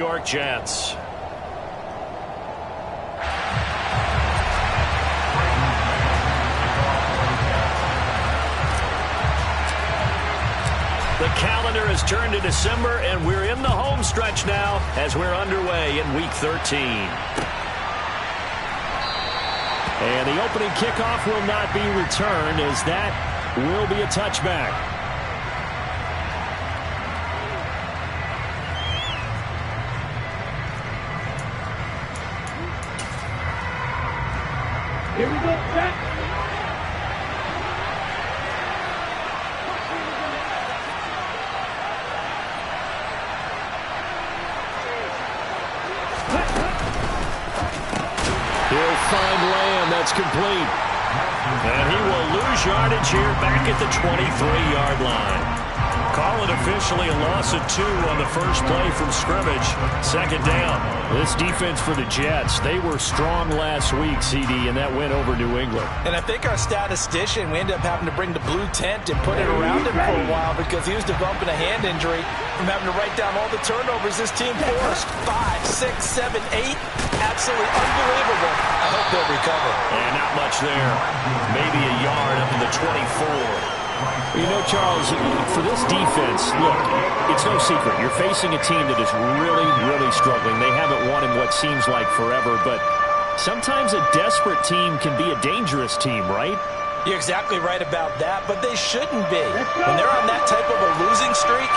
York Jets. The calendar has turned to December, and we're in the home stretch now as we're underway in Week 13. And the opening kickoff will not be returned, as that will be a touchback. Here we go, Jack. He'll find Lamb. That's complete. And he will lose yardage here back at the 23-yard line. Call it officially a loss of 2 on the first play from scrimmage. Second down. This defense for the Jets, they were strong last week, CD, and that went over New England. And I think our statistician, we ended up having to bring the blue tent and put it around him for a while because he was developing a hand injury from having to write down all the turnovers this team forced. 5, 6, 7, 8. Absolutely unbelievable. I hope they'll recover. And not much there. Maybe a yard up to the 24. You know, Charles, for this defense, look, it's no secret. You're facing a team that is really, really struggling. They haven't won in what seems like forever, but sometimes a desperate team can be a dangerous team, right? You're exactly right about that, but they shouldn't be. When they're on that type of a losing streak,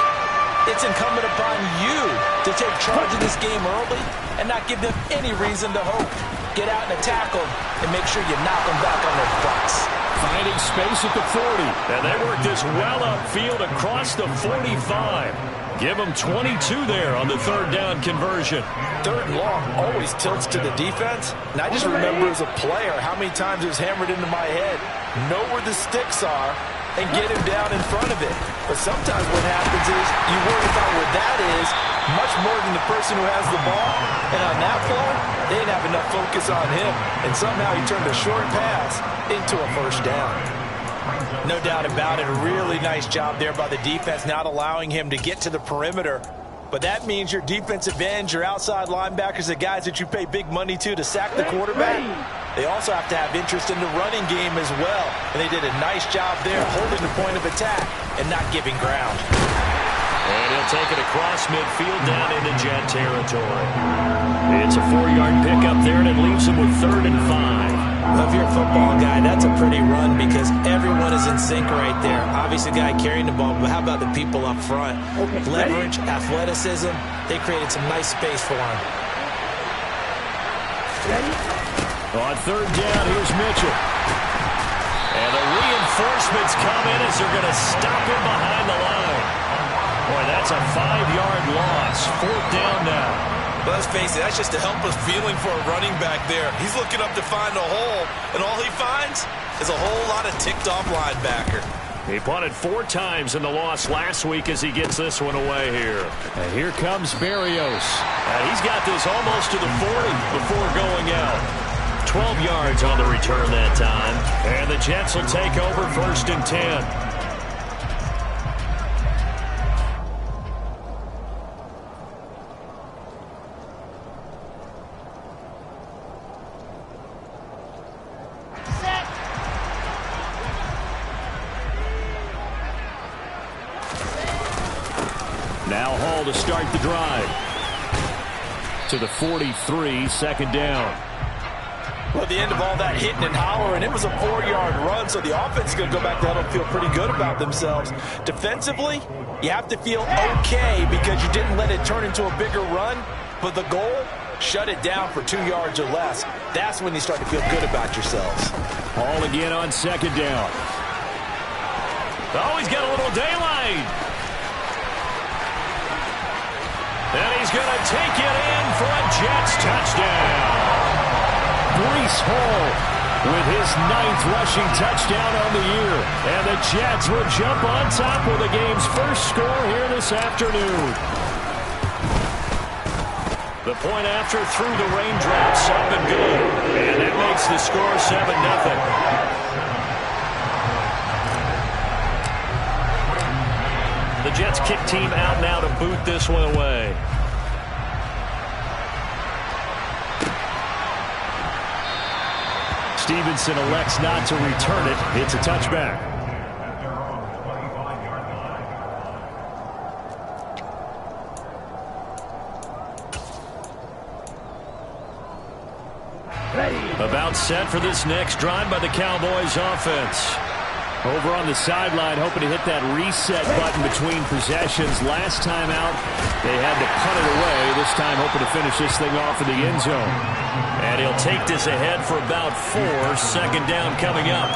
it's incumbent upon you to take charge of this game early and not give them any reason to hope. Get out and attack them and make sure you knock them back on their butts. Finding space at the 40. And they work this well upfield across the 45. Give them 22 there on the third down conversion. Third and long always tilts to the defense. And I just remember as a player how many times it was hammered into my head. Know where the sticks are and get him down in front of it. But sometimes what happens is you worry about where that is much more than the person who has the ball. And on that play, they didn't have enough focus on him. And somehow he turned a short pass into a first down. No doubt about it. A really nice job there by the defense, not allowing him to get to the perimeter. But that means your defensive ends, your outside linebackers, the guys that you pay big money to sack the quarterback, they also have to have interest in the running game as well. And they did a nice job there holding the point of attack and not giving ground. And he'll take it across midfield down into Jet territory. It's a 4-yard pickup there, and it leaves him with 3rd and 5. Well, if you're a football guy, that's a pretty run because everyone is in sync right there. Obviously, the guy carrying the ball, but how about the people up front? Leverage, athleticism, they created some nice space for him. On 3rd down, here's Mitchell. And the reinforcements come in as they're going to stop him behind the line. Boy, that's a 5-yard loss. 4th down now. But let's face it, that's just a helpless feeling for a running back there. He's looking up to find a hole, and all he finds is a whole lot of ticked-off linebacker. He punted 4 times in the loss last week as he gets this one away here. And here comes Berrios. He's got this almost to the 40 before going out. 12 yards on the return that time. And the Jets will take over 1st and 10. Now Hall to start the drive. To the 43, 2nd down. Well, at the end of all that hitting and hollering, it was a 4-yard run, so the offense is going to go back to huddle and feel pretty good about themselves. Defensively, you have to feel okay because you didn't let it turn into a bigger run, but the goal, shut it down for 2 yards or less. That's when you start to feel good about yourselves. Hall again on 2nd down. Oh, he's got a little daylight. And he's going to take it in for a Jets touchdown. Breece Hall with his 9th rushing touchdown on the year. And the Jets will jump on top with the game's first score here this afternoon. The point after through the raindrops up and good. And that makes the score 7-0. The Jets kick team out now to boot this one away. Stevenson elects not to return it. It's a touchback. About set for this next drive by the Cowboys offense. Over on the sideline, hoping to hit that reset button between possessions. Last time out, they had to punt it away. This time, hoping to finish this thing off in the end zone. And he'll take this ahead for about 4. Second down coming up.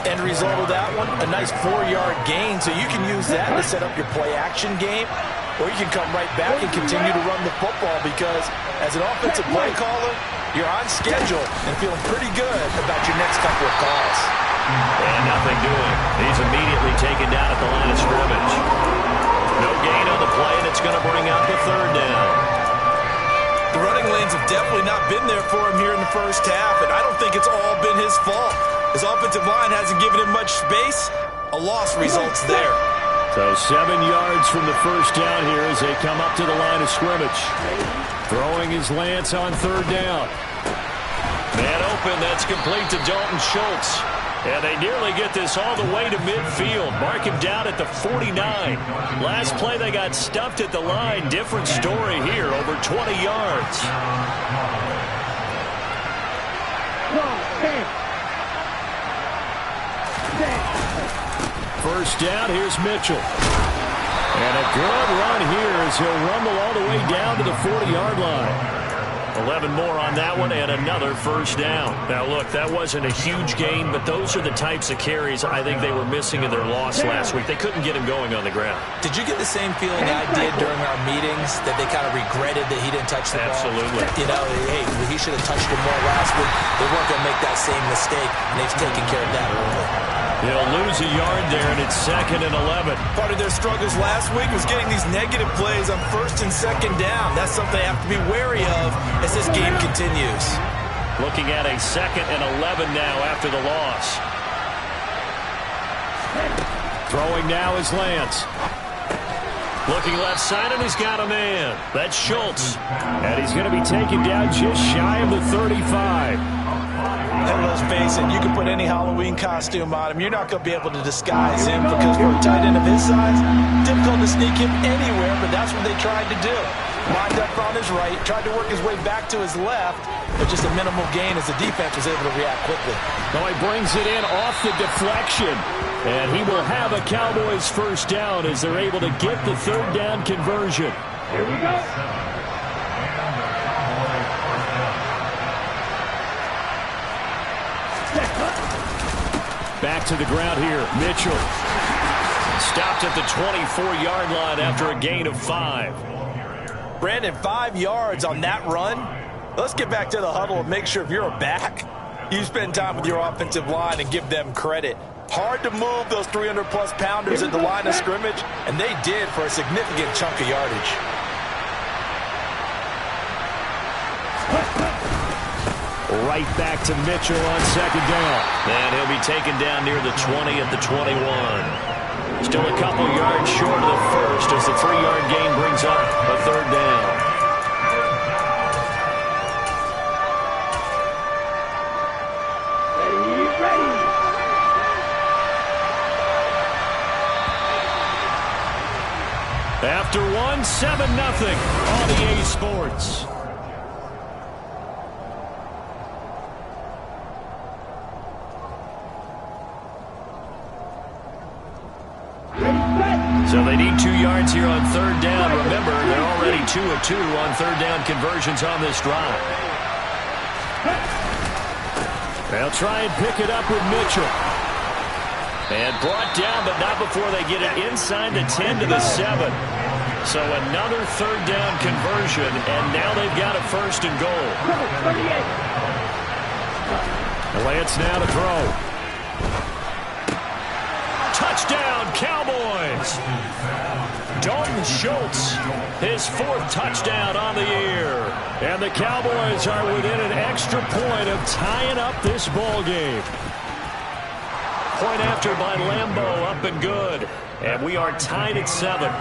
End result of that one, a nice 4-yard gain. So you can use that to set up your play-action game. Or you can come right back and continue to run the football because as an offensive play caller, you're on schedule and feeling pretty good about your next couple of calls. And nothing doing. He's immediately taken down at the line of scrimmage. No gain on the play, and it's going to bring out the third down. The running lanes have definitely not been there for him here in the first half, and I don't think it's all been his fault. His offensive line hasn't given him much space. A loss results there. So 7 yards from the first down here as they come up to the line of scrimmage. Throwing his Lance on third down. Man open, that's complete to Dalton Schultz. And they nearly get this all the way to midfield. Mark him down at the 49. Last play they got stuffed at the line. Different story here, over 20 yards. First down, here's Mitchell. And a good run here as he'll rumble all the way down to the 40-yard line. 11 more on that one and another first down. Now, look, that wasn't a huge gain, but those are the types of carries I think they were missing in their loss last week. They couldn't get him going on the ground. Did you get the same feeling I did during our meetings, that they kind of regretted that he didn't touch the ball? Absolutely. You know, hey, he should have touched it more last week. They weren't going to make that same mistake, and they've taken care of that early. They'll lose a yard there, and it's 2nd and 11. Part of their struggles last week was getting these negative plays on 1st and 2nd down. That's something they have to be wary of as this game continues. Looking at a 2nd and 11 now after the loss. Throwing now is Lance. Looking left side, and he's got a man. That's Schultz. And he's going to be taken down just shy of the 35. And let's face it, you can put any Halloween costume on him. You're not going to be able to disguise him because for a tight end of his size, difficult to sneak him anywhere, but that's what they tried to do. Lined up on his right, tried to work his way back to his left, but just a minimal gain as the defense was able to react quickly. Now he brings it in off the deflection, and he will have a Cowboys first down as they're able to get the third down conversion. Here we go. Back to the ground here, Mitchell. Stopped at the 24-yard line after a gain of 5. Brandon, 5 yards on that run. Let's get back to the huddle and make sure if you're a back, you spend time with your offensive line and give them credit. Hard to move those 300-plus pounders at the line of scrimmage, and they did for a significant chunk of yardage. Right back to Mitchell on 2nd down. And he'll be taken down near the 20 at the 21. Still a couple yards short of the first as the 3-yard gain brings up a third down. After 1, 7-0 on EA Sports. So they need 2 yards here on third down. Remember, they're already 2 of 2 on third down conversions on this drive. They'll try and pick it up with Mitchell. And brought down, but not before they get it inside the 10 to the 7. So another third down conversion, and now they've got a 1st and goal. Lance now to throw. Touchdown, Cowboys! Dalton Schultz, his 4th touchdown on the year. And the Cowboys are within an extra point of tying up this ball game. Point after by Lambeau, up and good. And we are tied at 7.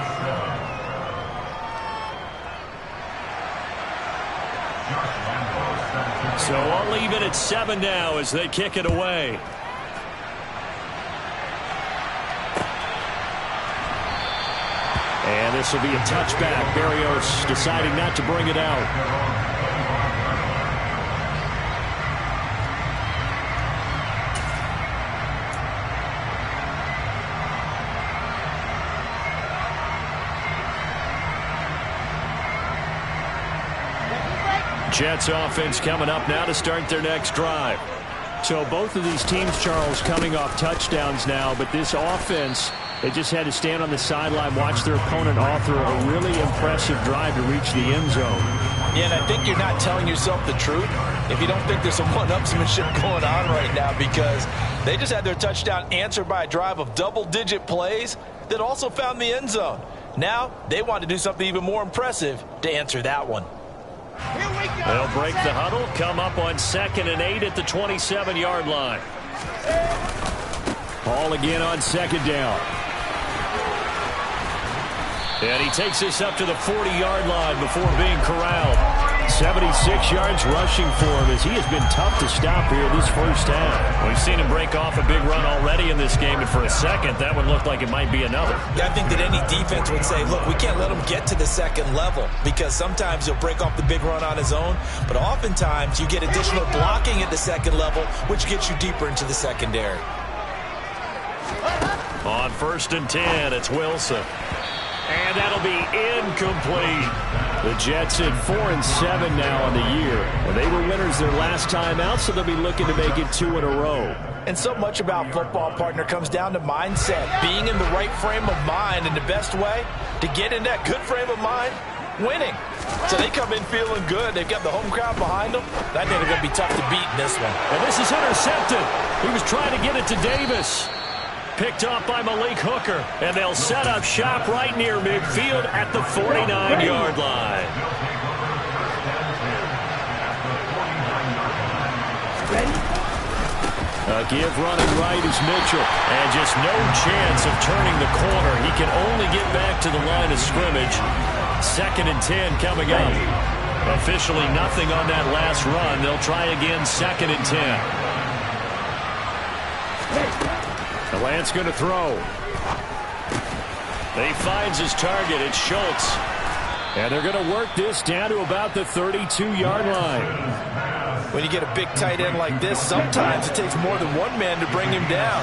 So I'll leave it at 7 now as they kick it away. And this will be a touchback. Berrios deciding not to bring it out. Jets offense coming up now to start their next drive. So both of these teams, Charles, coming off touchdowns now, but this offense, they just had to stand on the sideline, watch their opponent author a really impressive drive to reach the end zone. Yeah, and I think you're not telling yourself the truth if you don't think there's some one-upsmanship going on right now, because they just had their touchdown answered by a drive of double-digit plays that also found the end zone. Now they want to do something even more impressive to answer that one. They'll break the huddle, come up on 2nd and 8 at the 27-yard line. Ball again on 2nd down. And he takes this up to the 40-yard line before being corralled. 76 yards rushing for him as he has been tough to stop here this first half. We've seen him break off a big run already in this game, and for a second, that would look like it might be another. Yeah, I think that any defense would say, look, we can't let him get to the second level, because sometimes he'll break off the big run on his own, but oftentimes you get additional blocking at the second level, which gets you deeper into the secondary. On 1st and 10, it's Wilson. And that'll be incomplete. The Jets at 4-7 now on the year. Well, they were winners their last time out, so they'll be looking to make it 2 in a row. And so much about football, partner, comes down to mindset. Being in the right frame of mind, and the best way to get in that good frame of mind, winning. So they come in feeling good. They've got the home crowd behind them. I think they're going to be tough to beat in this one. And this is intercepted. He was trying to get it to Davis. Picked off by Malik Hooker, and they'll set up shop right near midfield at the 49-yard line. A give running right is Mitchell, and just no chance of turning the corner. He can only get back to the line of scrimmage. 2nd and 10 coming up. Officially nothing on that last run. They'll try again 2nd and 10. Lance going to throw. He finds his target. It's Schultz. And they're going to work this down to about the 32-yard line. When you get a big tight end like this, sometimes it takes more than one man to bring him down.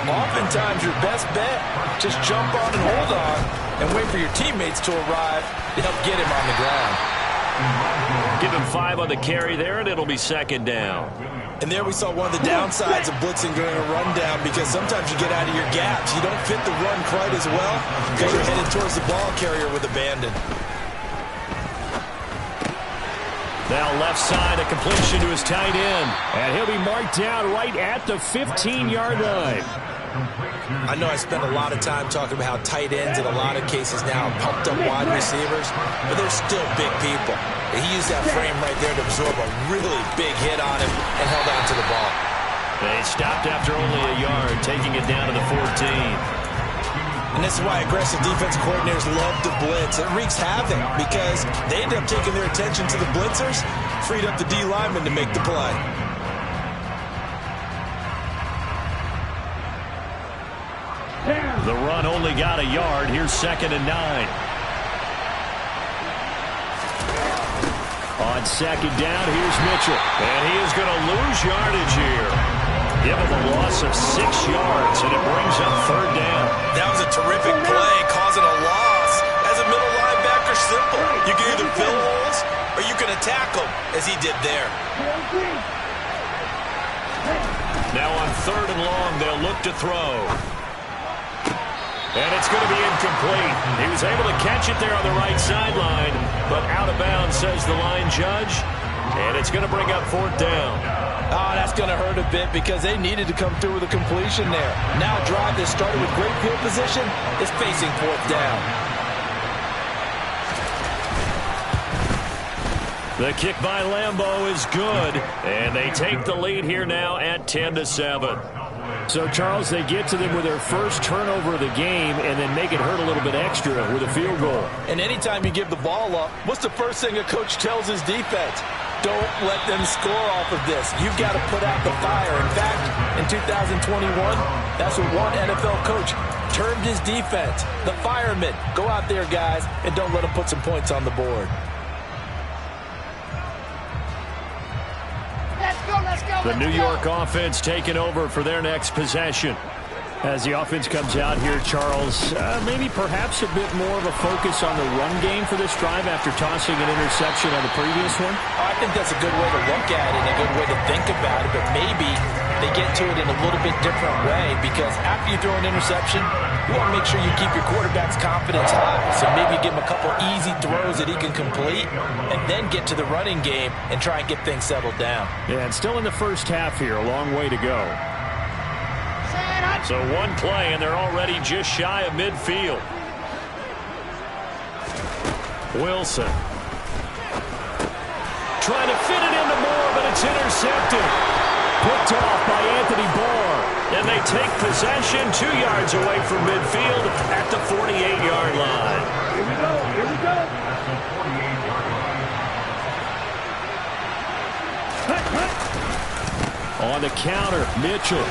Oftentimes, your best bet, just jump on and hold on and wait for your teammates to arrive to help get him on the ground. Give him 5 on the carry there, and it'll be 2nd down. And there we saw one of the downsides of blitzing during a rundown, because sometimes you get out of your gaps. You don't fit the run quite as well because you're headed towards the ball carrier with abandon. Now left side, a completion to his tight end. And he'll be marked down right at the 15-yard line. I know I spend a lot of time talking about how tight ends in a lot of cases now are pumped up wide receivers, but they're still big people. He used that frame right there to absorb a really big hit on him and held on to the ball. They stopped after only a yard, taking it down to the 14. And this is why aggressive defensive coordinators love to blitz. It wreaks havoc because they end up taking their attention to the blitzers, freed up the D lineman to make the play. The run only got a yard. Here's 2nd and 9. On 2nd down, here's Mitchell. And he is going to lose yardage here. Give him a loss of 6 yards, and it brings up 3rd down. That was a terrific play, causing a loss. As a middle linebacker, simple. You can either fill holes or you can attack them, as he did there. Now on 3rd and long, they'll look to throw. And it's going to be incomplete. He was able to catch it there on the right sideline, but out of bounds, says the line judge. And it's going to bring up 4th down. Oh, that's going to hurt a bit because they needed to come through with a completion there. Now a drive that started with great field position is facing 4th down. The kick by Lambeau is good, and they take the lead here now at 10-7. So, Charles, they get to them with their first turnover of the game and then make it hurt a little bit extra with a field goal. And anytime you give the ball up, what's the first thing a coach tells his defense? Don't let them score off of this. You've got to put out the fire. In fact, in 2021, that's what one NFL coach termed his defense. The firemen. Go out there, guys, and don't let them put some points on the board. The New York offense taking over for their next possession. As the offense comes out here, Charles, maybe perhaps a bit more of a focus on the run game for this drive after tossing an interception on the previous one? I think that's a good way to look at it, a good way to think about it, but maybe they get to it in a little bit different way because after you throw an interception, you want to make sure you keep your quarterback's confidence high. So maybe you give him a couple easy throws that he can complete and then get to the running game and try and get things settled down. Yeah, and still in the first half here, a long way to go. So one play, and they're already just shy of midfield. Wilson. Trying to fit it into Moore, but it's intercepted. Picked off by Anthony Barr. And they take possession 2 yards away from midfield at the 48-yard line. Here we go, here we go. On the counter, Mitchell.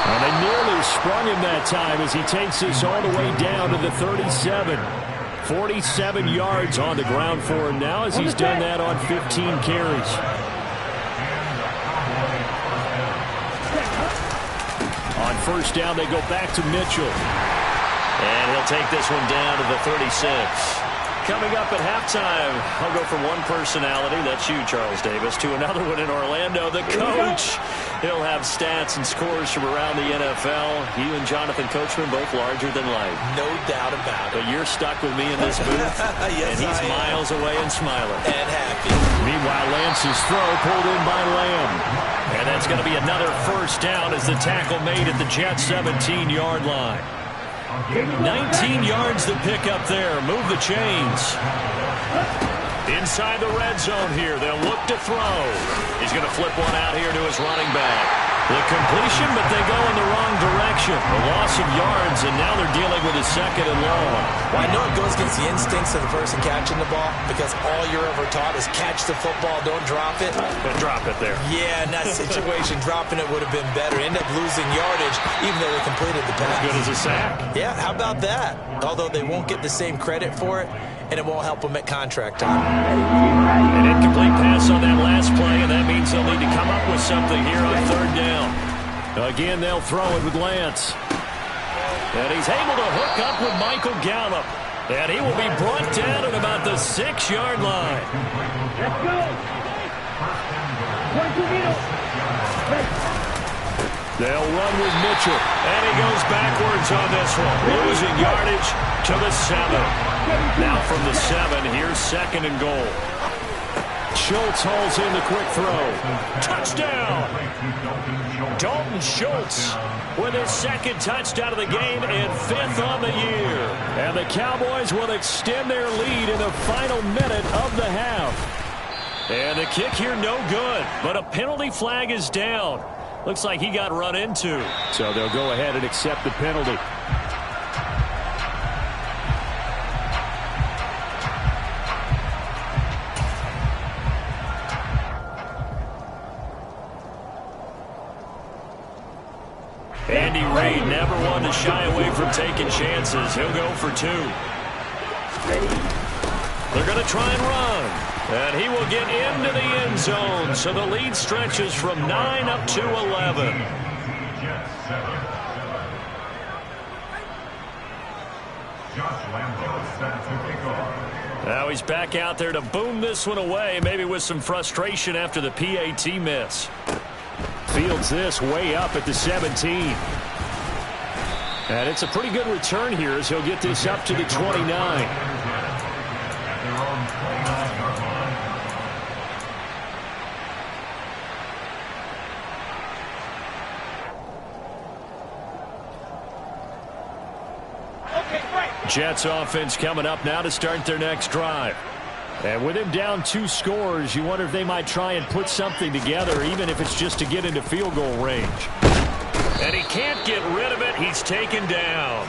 And they nearly sprung him that time as he takes this all the way down to the 37. 47 yards on the ground for him now as he's done that on 15 carries. On first down, they go back to Mitchell. And he'll take this one down to the 36. Coming up at halftime, I'll go from one personality, that's you, Charles Davis, to another one in Orlando, the coach. He'll have stats and scores from around the NFL. You and Jonathan Coachman both larger than life. No doubt about it. But you're stuck with me in this booth, yes, and he's miles away and smiling. And happy. Meanwhile, Lance's throw pulled in by Lamb. And that's going to be another first down as the tackle made at the Jets' 17-yard line. 19 yards to pick up there. Move the chains. Inside the red zone here. They'll look to throw. He's going to flip one out here to his running back. The completion, but they go in the wrong direction. A loss of yards, and now they're dealing with a second and long. Well, I know it goes against the instincts of the person catching the ball because all you're ever taught is catch the football, don't drop it. But drop it there. Yeah, in that situation, dropping it would have been better. End up losing yardage, even though they completed the pass. As good as a sack. Yeah, how about that? Although they won't get the same credit for it, and it won't help them at contract time. An incomplete pass on that last play, and that means they'll need to come up with something here on third down. Again, they'll throw it with Lance. And he's able to hook up with Michael Gallup. And he will be brought down at about the 6-yard line. Let's go. 22 meters. They'll run with Mitchell. And he goes backwards on this one. Losing yardage to the 7. Now from the 7, here's second and goal. Schultz hauls in the quick throw. Touchdown! Dalton Schultz with his second touchdown of the game and 5th on the year. And the Cowboys will extend their lead in the final minute of the half. And the kick here no good, but a penalty flag is down. Looks like he got run into. So they'll go ahead and accept the penalty. Andy Reid never one to shy away from taking chances. He'll go for 2. They're going to try and run. And he will get into the end zone. So the lead stretches from 9 up to 11. Now he's back out there to boom this one away, maybe with some frustration after the PAT miss. Fields this way up at the 17. And it's a pretty good return here as he'll get this up to the 29. Jets offense coming up now to start their next drive. And with him down 2 scores, you wonder if they might try and put something together, even if it's just to get into field goal range. And he can't get rid of it. He's taken down.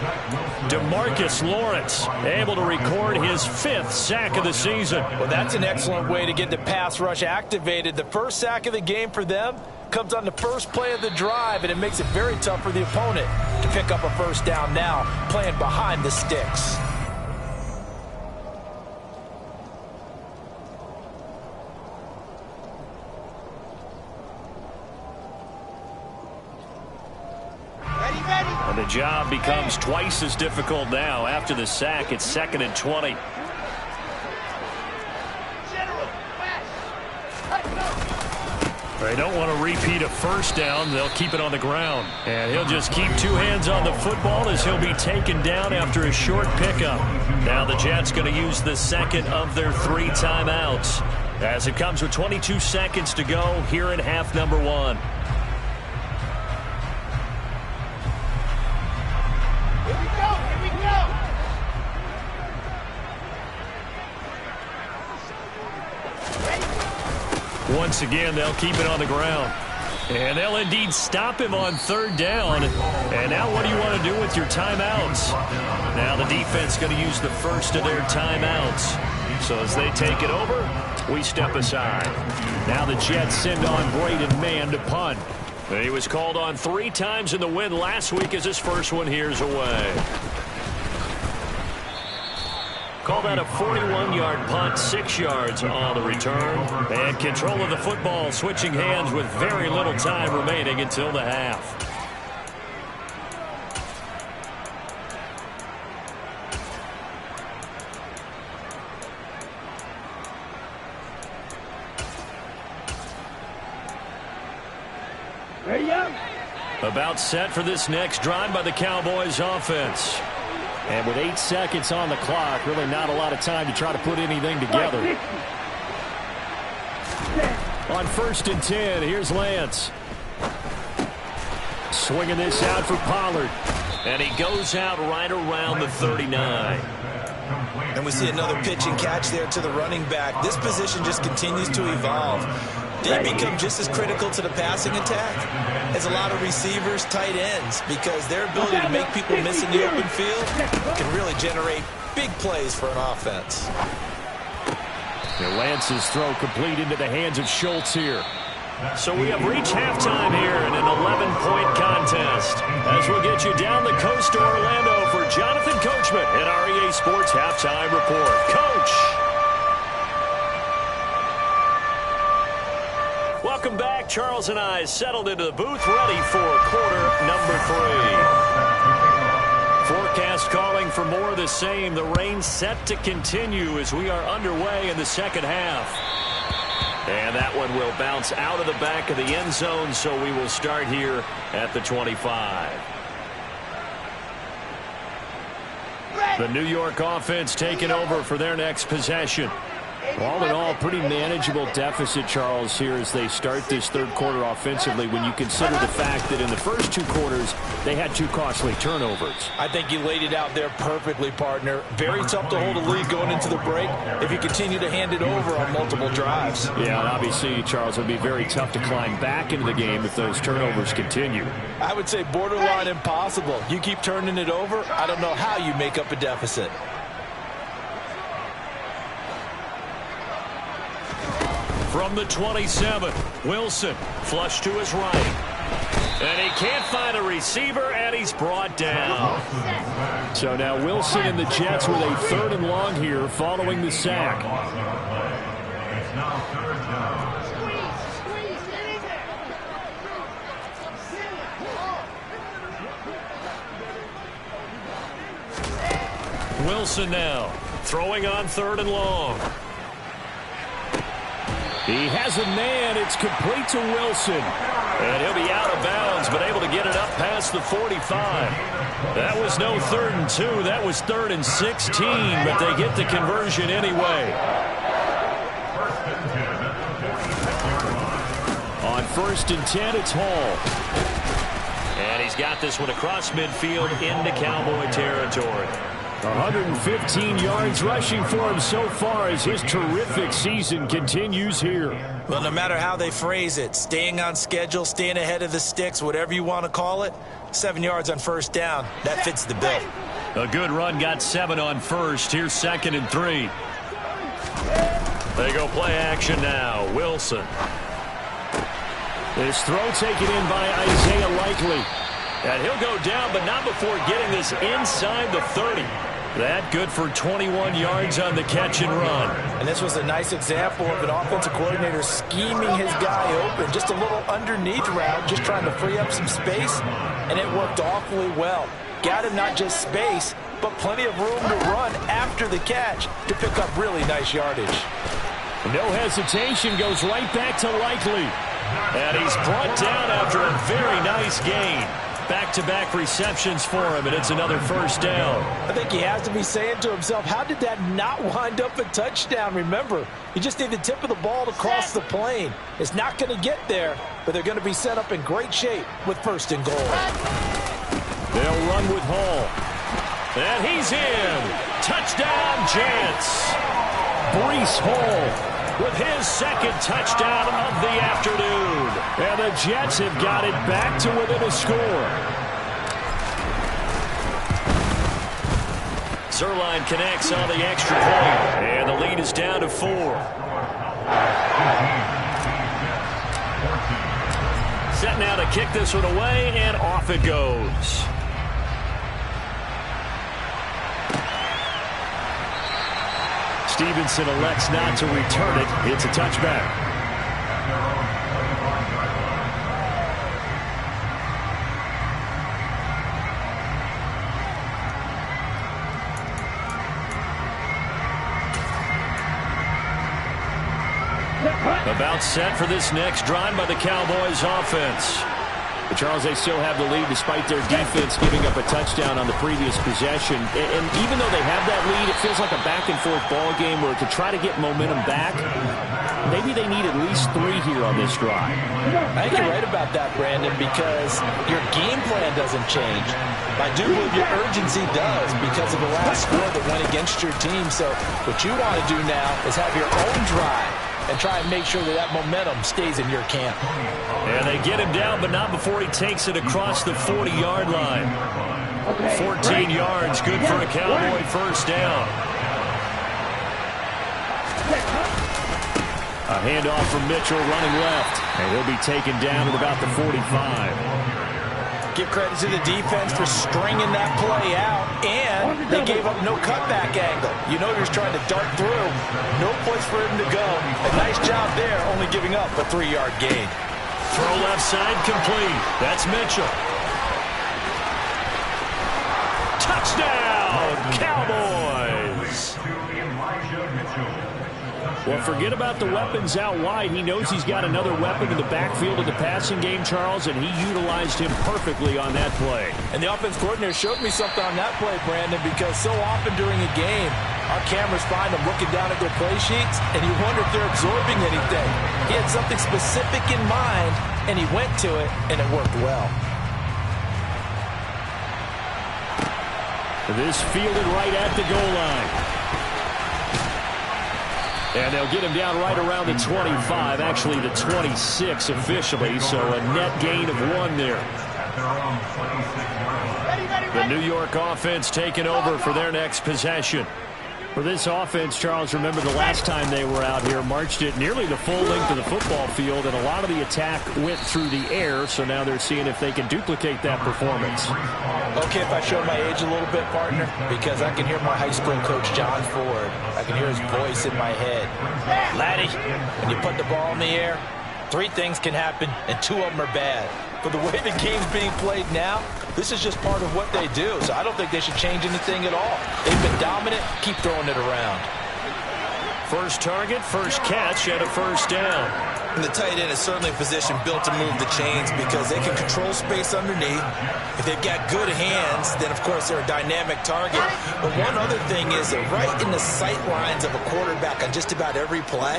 DeMarcus Lawrence able to record his 5th sack of the season. Well, that's an excellent way to get the pass rush activated. The first sack of the game for them comes on the first play of the drive, and it makes it very tough for the opponent to pick up a first down now, playing behind the sticks. And the job becomes twice as difficult now. After the sack, it's 2nd and 20. They don't want to repeat a first down. They'll keep it on the ground. And he'll just keep 2 hands on the football as he'll be taken down after a short pickup. Now the Jets going to use the 2nd of their 3 timeouts as it comes with 22 seconds to go here in half number 1. Once again, they'll keep it on the ground. And they'll indeed stop him on 3rd down. And now what do you want to do with your timeouts? Now the defense going to use the first of their timeouts. So as they take it over, we step aside. Now the Jets send on Braden Mann to punt. He was called on 3 times in the win last week as his first one here's away. Call that a 41-yard punt, 6 yards on the return. And control of the football, switching hands with very little time remaining until the half. About set for this next drive by the Cowboys offense. And with 8 seconds on the clock, really not a lot of time to try to put anything together. On 1st and 10, here's Lance. Swinging this out for Pollard. And he goes out right around the 39. And we see another pitch and catch there to the running back. This position just continues to evolve. They become just as critical to the passing attack as a lot of receivers, tight ends, because their ability to make people miss in the open field can really generate big plays for an offense. And Lance's throw complete into the hands of Schultz here. So we have reached halftime here in an 11-point contest. As we'll get you down the coast to Orlando for Jonathan Coachman at our EA Sports Halftime Report. Coach! Welcome back. Charles and I settled into the booth, ready for quarter number 3. Forecast calling for more of the same. The rain set to continue as we are underway in the second half. And that one will bounce out of the back of the end zone, so we will start here at the 25. The New York offense taking over for their next possession. All in all, pretty manageable deficit, Charles, here as they start this 3rd quarter offensively when you consider the fact that in the first 2 quarters, they had 2 costly turnovers. I think you laid it out there perfectly, partner. Very tough to hold a lead going into the break if you continue to hand it over on multiple drives. Yeah, and obviously, Charles, it would be very tough to climb back into the game if those turnovers continue. I would say borderline impossible. You keep turning it over, I don't know how you make up a deficit. From the 27, Wilson, flush to his right. And he can't find a receiver, and he's brought down. So now Wilson and the Jets with a 3rd and long here following the sack. Wilson now throwing on 3rd and long. He has a man. It's complete to Wilson. And he'll be out of bounds, but able to get it up past the 45. That was no 3rd and 2. That was 3rd and 16, but they get the conversion anyway. On 1st and 10, it's Hall. And he's got this one across midfield into Cowboy territory. 115 yards rushing for him so far as his terrific season continues here. Well, no matter how they phrase it, staying on schedule, staying ahead of the sticks, whatever you want to call it, 7 yards on first down, that fits the bill. A good run got 7 on first. Here's 2nd and 3. They go play action now. Wilson. This throw taken in by Isaiah Likely. And he'll go down, but not before getting this inside the 30. That good for 21 yards on the catch and run. And this was a nice example of an offensive coordinator scheming his guy open. Just a little underneath route, just trying to free up some space, and it worked awfully well. Got him not just space, but plenty of room to run after the catch to pick up really nice yardage. No hesitation, goes right back to Likely. And he's brought down after a very nice gain. Back-to-back receptions for him, and it's another first down. I think he has to be saying to himself, how did that not wind up a touchdown? Remember, you just need the tip of the ball to cross the plane. It's not going to get there, but they're going to be set up in great shape with 1st and goal. They'll run with Hall. And he's in. Touchdown, Jets. Breece Hall with his 2nd touchdown of the afternoon. And the Jets have got it back to within a score. Zerline connects on the extra point. And the lead is down to 4. Set now to kick this one away, and off it goes. Stevenson elects not to return it. It's a touchback. About set for this next drive by the Cowboys offense. But Charles, they still have the lead despite their defense giving up a touchdown on the previous possession. And even though they have that lead, it feels like a back-and-forth ball game where to try to get momentum back, maybe they need at least 3 here on this drive. I think you're right about that, Brandon, because your game plan doesn't change. I do believe your urgency does because of the last score that went against your team. So what you want to do now is have your own drive and try and make sure that that momentum stays in your camp. And they get him down, but not before he takes it across the 40-yard line. 14 yards, good for a Cowboy first down. A handoff from Mitchell running left, and he'll be taken down at about the 45. Give credit to the defense for stringing that play out, and they gave up no cutback angle. You know you're trying to dart through. No place for him to go. A nice job there, only giving up a 3-yard gain. Throw left side complete. That's Mitchell. Touchdown, Cowboys! Well, forget about the weapons out wide. He knows he's got another weapon in the backfield of the passing game, Charles, and he utilized him perfectly on that play. And the offense coordinator showed me something on that play, Brandon, because so often during a game, our cameras find them looking down at their play sheets, and you wonder if they're absorbing anything. He had something specific in mind, and he went to it, and it worked well. This fielded right at the goal line. And they'll get him down right around the 25, actually the 26 officially, so a net gain of 1 there. The New York offense taking over for their next possession. For this offense, Charles, remember the last time they were out here, marched it nearly the full length of the football field, and a lot of the attack went through the air, so now they're seeing if they can duplicate that performance. Okay, if I show my age a little bit, partner, because I can hear my high school coach, John Ford. I can hear his voice in my head. Laddie, when you put the ball in the air, 3 things can happen, and 2 of them are bad. For the way the game's being played now, this is just part of what they do, so I don't think they should change anything at all. They've been dominant. Keep throwing it around. First target, first catch, and a first down. And the tight end is certainly a position built to move the chains because they can control space underneath. If they've got good hands, then, of course, they're a dynamic target. But one other thing is they're right in the sight lines of a quarterback on just about every play,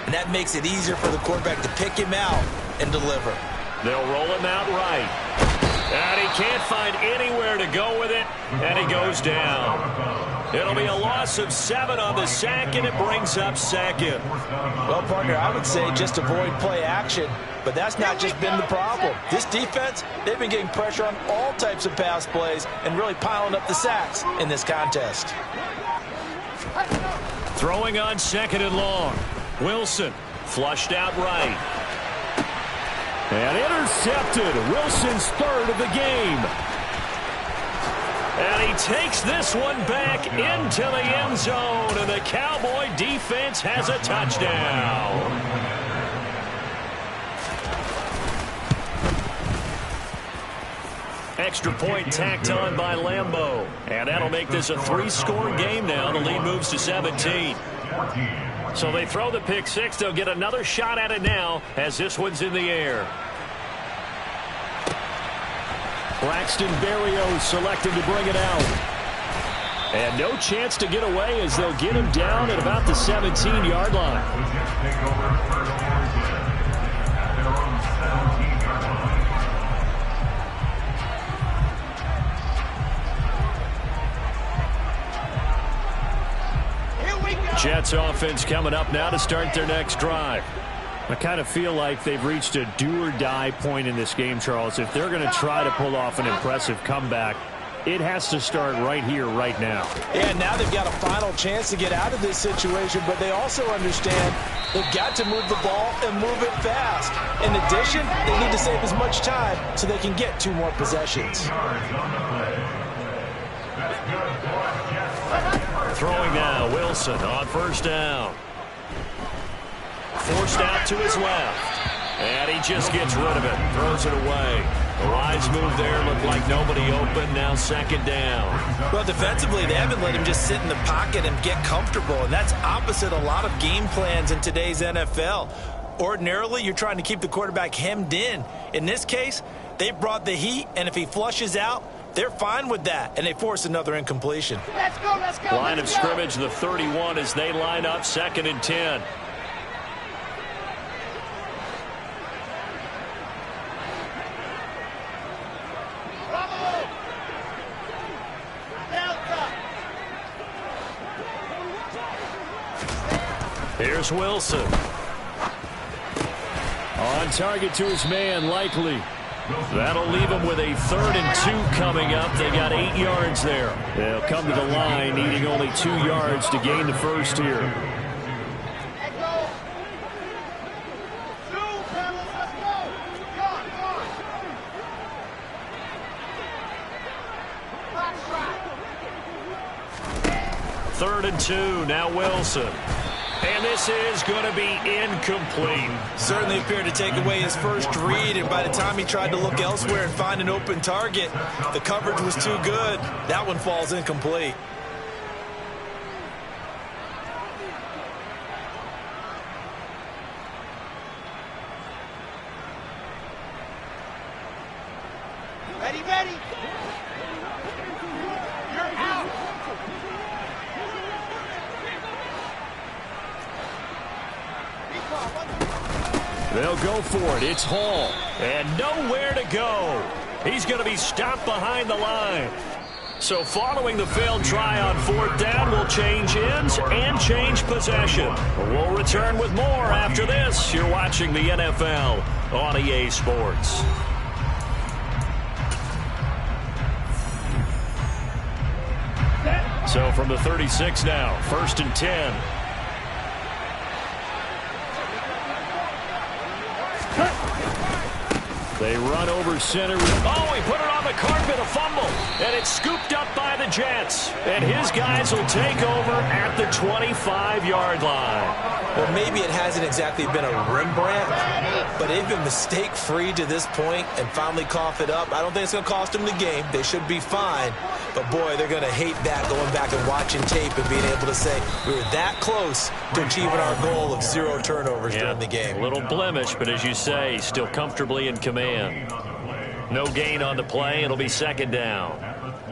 and that makes it easier for the quarterback to pick him out and deliver. They'll roll him out right. And he can't find anywhere to go with it, and he goes down. It'll be a loss of 7 on the sack, and it brings up second. Well, partner, I would say just avoid play action, but that's not just been the problem. This defense, they've been getting pressure on all types of pass plays and really piling up the sacks in this contest. Throwing on 2nd and long. Wilson flushed out right. And intercepted. Wilson's 3rd of the game. And he takes this one back into the end zone, and the Cowboy defense has a touchdown. Extra point tacked on by Lambeau. And that'll make this a 3-score game now. The lead moves to 17. So they throw the pick 6. They'll get another shot at it now as this one's in the air. Braxton Berrios selected to bring it out. And no chance to get away as they'll get him down at about the 17-yard line. Jets offense coming up now to start their next drive. I kind of feel like they've reached a do-or-die point in this game, Charles. If they're going to try to pull off an impressive comeback, it has to start right here, right now. Yeah, now they've got a final chance to get out of this situation, but they also understand they've got to move the ball and move it fast. In addition, they need to save as much time so they can get 2 more possessions. Throwing now, Wilson on 1st down. Forced out to his left. And he just gets rid of it. Throws it away. A wise move there. Looked like nobody open. Now 2nd down. Well, defensively, they haven't let him just sit in the pocket and get comfortable. And that's opposite a lot of game plans in today's NFL. Ordinarily, you're trying to keep the quarterback hemmed in. In this case, they brought the heat. And if he flushes out, they're fine with that. And they force another incompletion. Let's go, let's go. Line of scrimmage, the 31 as they line up 2nd and 10. Here's Wilson. On target to his man, Likely. That'll leave him with a 3rd and 2 coming up. They got 8 yards there. They'll come to the line, needing only 2 yards to gain the first here. Third and 2, now Wilson. And this is going to be incomplete. Certainly appeared to take away his first read, and by the time he tried to look elsewhere and find an open target, the coverage was too good. That one falls incomplete. Ready, ready. You're out. They'll go for it. It's Hall. And nowhere to go. He's going to be stopped behind the line. So following the failed try on 4th down, we'll change ends and change possession. We'll return with more after this. You're watching the NFL on EA Sports. So from the 36 now, 1st and 10. They run over center. Oh, he put it on the carpet, a fumble. And it's scooped up by the Jets. And his guys will take over at the 25-yard line. Well, maybe it hasn't exactly been a Rembrandt, but they've been mistake-free to this point and finally cough it up. I don't think it's going to cost them the game. They should be fine. But, boy, they're going to hate that, going back and watching tape and being able to say we were that close to achieving our goal of 0 turnovers during the game. A little blemish, but as you say, still comfortably in command. No gain on the play. It'll be 2nd down.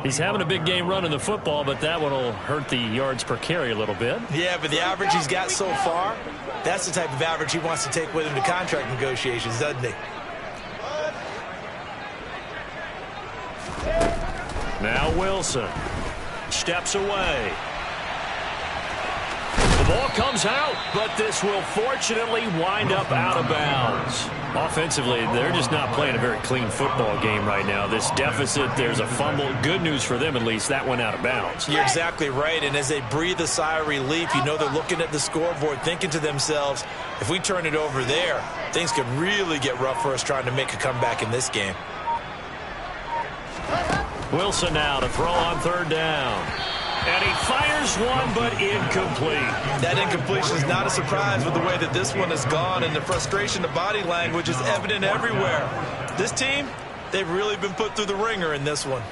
He's having a big game running the football, but that one will hurt the yards per carry a little bit. Yeah, but the average he's got so far, that's the type of average he wants to take with him to contract negotiations, doesn't he? Now Wilson steps away. The ball comes out, but this will fortunately wind up out of bounds. Offensively, they're just not playing a very clean football game right now. This deficit, there's a fumble. Good news for them, at least. That went out of bounds. You're exactly right, and as they breathe a sigh of relief, you know they're looking at the scoreboard, thinking to themselves, if we turn it over there, things could really get rough for us trying to make a comeback in this game. Wilson now to throw on third down. And he fires one, but incomplete. That incompletion is not a surprise with the way that this one has gone, and the frustration of body language is evident everywhere. This team, they've really been put through the ringer in this one.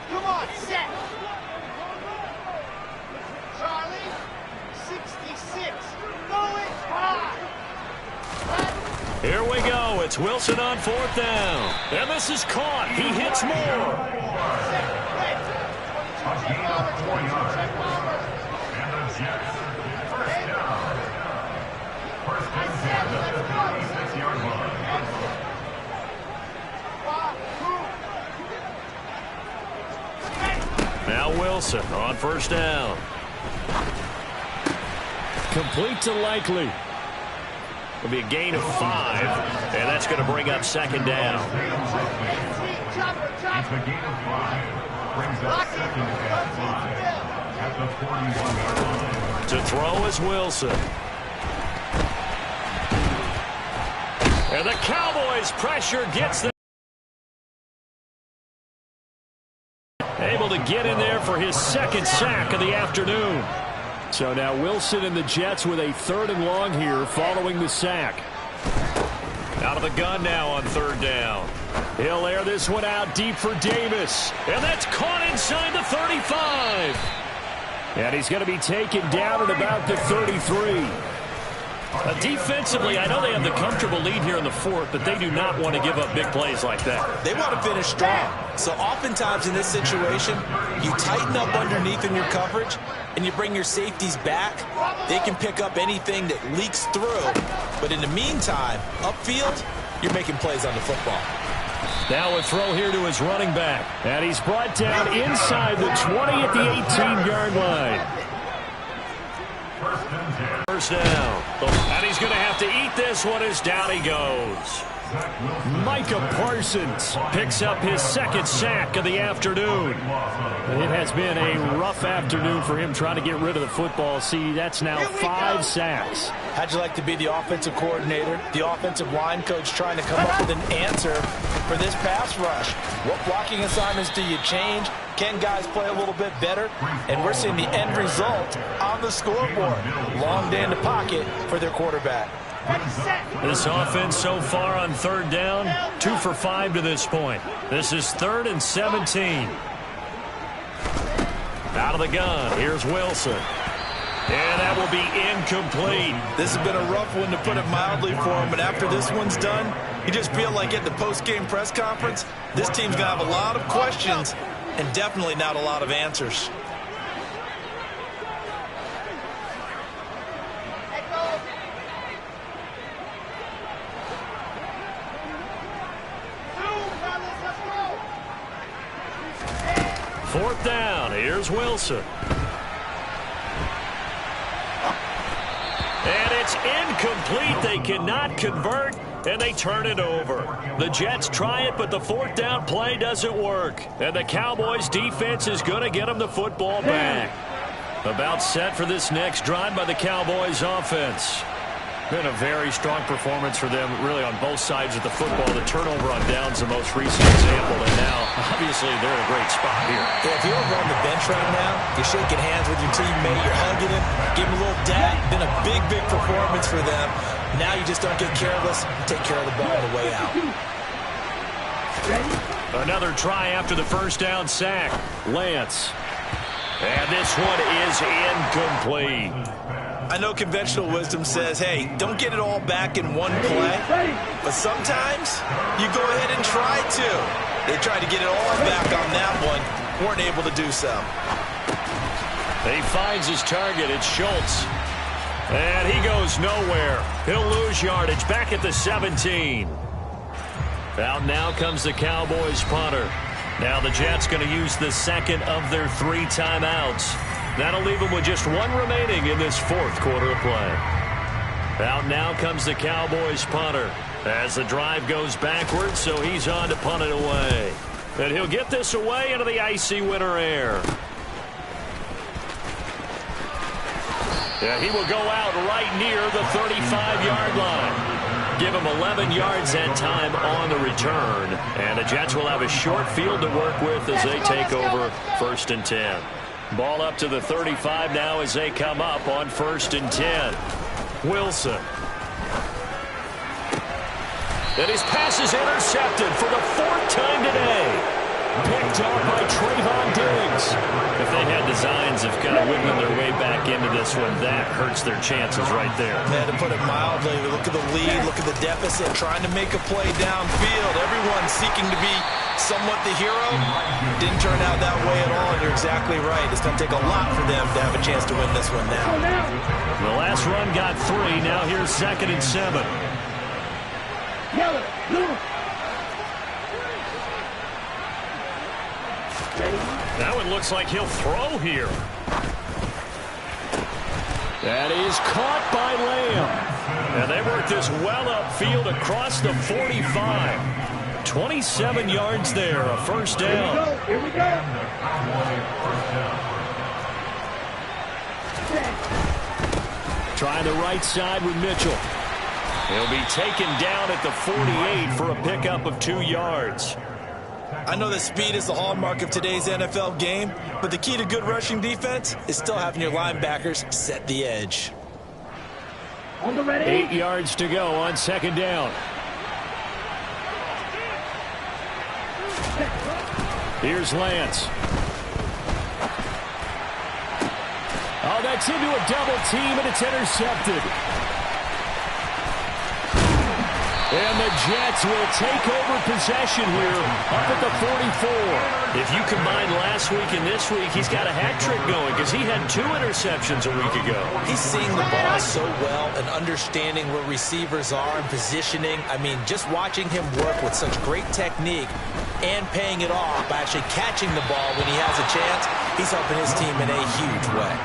Come on, set. Charlie, 66. Going high. Here we go. It's Wilson on fourth down. And this is caught. He hits more. Now Wilson on first down. Complete to Likely. It'll be a gain of 5, and that's going to bring up second down. It's a gain of 5. Brings up second down at the 41-yard line. To throw is Wilson. And the Cowboys pressure gets them. Able to get in there for his second sack of the afternoon. So now Wilson and the Jets with a third and long here following the sack. Out of the gun now on third down. He'll air this one out deep for Davis. And that's caught inside the 35. And he's going to be taken down at about the 33. Defensively, I know they have the comfortable lead here in the fourth, but they do not want to give up big plays like that. They want to finish strong. So oftentimes in this situation, you tighten up underneath in your coverage, and you bring your safeties back. They can pick up anything that leaks through. But in the meantime, upfield, you're making plays on the football. Now a throw here to his running back. And he's brought down inside the 20 at the 18-yard line. First down. And he's going to have to eat this one as down he goes. Micah Parsons picks up his second sack of the afternoon. It has been a rough afternoon for him trying to get rid of the football. See, that's now 5 sacks. How'd you like to be the offensive coordinator, the offensive line coach trying to come up with an answer for this pass rush? What blocking assignments do you change? Can guys play a little bit better? And we're seeing the end result on the scoreboard. Long day in the pocket for their quarterback. This offense so far on third down, 2 for 5 to this point. This is 3rd and 17. Out of the gun, here's Wilson. And that will be incomplete. This has been a rough one, to put it mildly, for him. But after this one's done, you just feel like at the post-game press conference, this team's going to have a lot of questions and definitely not a lot of answers. Fourth down, here's Wilson. And it's incomplete. They cannot convert, and they turn it over. The Jets try it, but the fourth down play doesn't work. And the Cowboys defense is going to get them the football back. About set for this next drive by the Cowboys offense. Been a very strong performance for them, really, on both sides of the football. The turnover on downs the most recent example, and now, obviously, they're in a great spot here. Yeah, if you're over on the bench right now, you're shaking hands with your teammate, you're hugging him, give him a little dap. Been a big, big performance for them. Now you just don't get careless, take care of the ball on the way out. Another try after the first down sack. Lance. And this one is incomplete. I know conventional wisdom says, hey, don't get it all back in one play. But sometimes you go ahead and try to. They tried to get it all back on that one. Weren't able to do so. He finds his target. It's Schultz. And he goes nowhere. He'll lose yardage back at the 17. Out now comes the Cowboys punter. Now the Jets going to use the second of their 3 timeouts. That'll leave them with just 1 remaining in this 4th quarter of play. Out now comes the Cowboys punter as the drive goes backwards, so he's on to punt it away. And he'll get this away into the icy winter air. Yeah, he will go out right near the 35-yard line. Give him 11 yards that time on the return. And the Jets will have a short field to work with as they take over 1st and 10. Ball up to the 35 now as they come up on 1st and 10. Wilson. And his pass is intercepted for the 4th time today. Picked off by Trayvon Diggs. If they had designs of kind of wiggling their way back into this one, that hurts their chances right there. Yeah, to put it mildly, look at the lead, look at the deficit, trying to make a play downfield. Everyone seeking to be somewhat the hero. Didn't turn out that way at all, and you're exactly right. It's going to take a lot for them to have a chance to win this one now. The last run got 3. Now here's 2nd and 7. That one looks like he'll throw here. That is caught by Lamb. And they work this well upfield across the 45. 27 yards there, a 1st down. Here we go. Trying the right side with Mitchell. He'll be taken down at the 48 for a pickup of 2 yards. I know that speed is the hallmark of today's NFL game, but the key to good rushing defense is still having your linebackers set the edge. 8 yards to go on 2nd down. Here's Lance. Oh, that's into a double team, and it's intercepted. And the Jets will take over possession here up at the 44. If you combine last week and this week, he's got a hat trick going because he had 2 interceptions a week ago. He's seeing the ball so well and understanding where receivers are and positioning. I mean, just watching him work with such great technique and paying it off by actually catching the ball when he has a chance, he's helping his team in a huge way.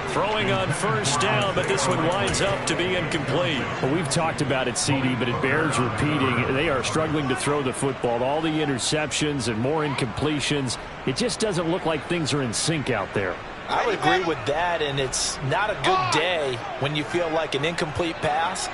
Throwing on 1st down, but this one winds up to be incomplete. Well, we've talked about it, CD, but it bears repeating. They are struggling to throw the football. All the interceptions and more incompletions. It just doesn't look like things are in sync out there. I would agree with that, and it's not a good day when you feel like an incomplete pass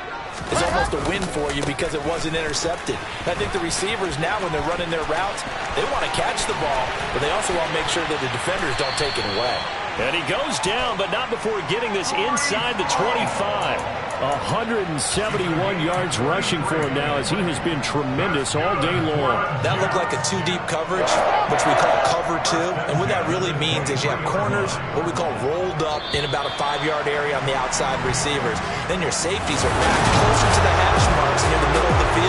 is almost a win for you because it wasn't intercepted. I think the receivers now, when they're running their routes, they want to catch the ball, but they also want to make sure that the defenders don't take it away. And he goes down, but not before getting this inside the 25. 171 yards rushing for him now as he has been tremendous all day long. That looked like a 2-deep coverage, which we call cover 2. And what that really means is you have corners, what we call rolled up in about a 5-yard area on the outside receivers. Then your safeties are back closer to the hash marks near the middle of the field.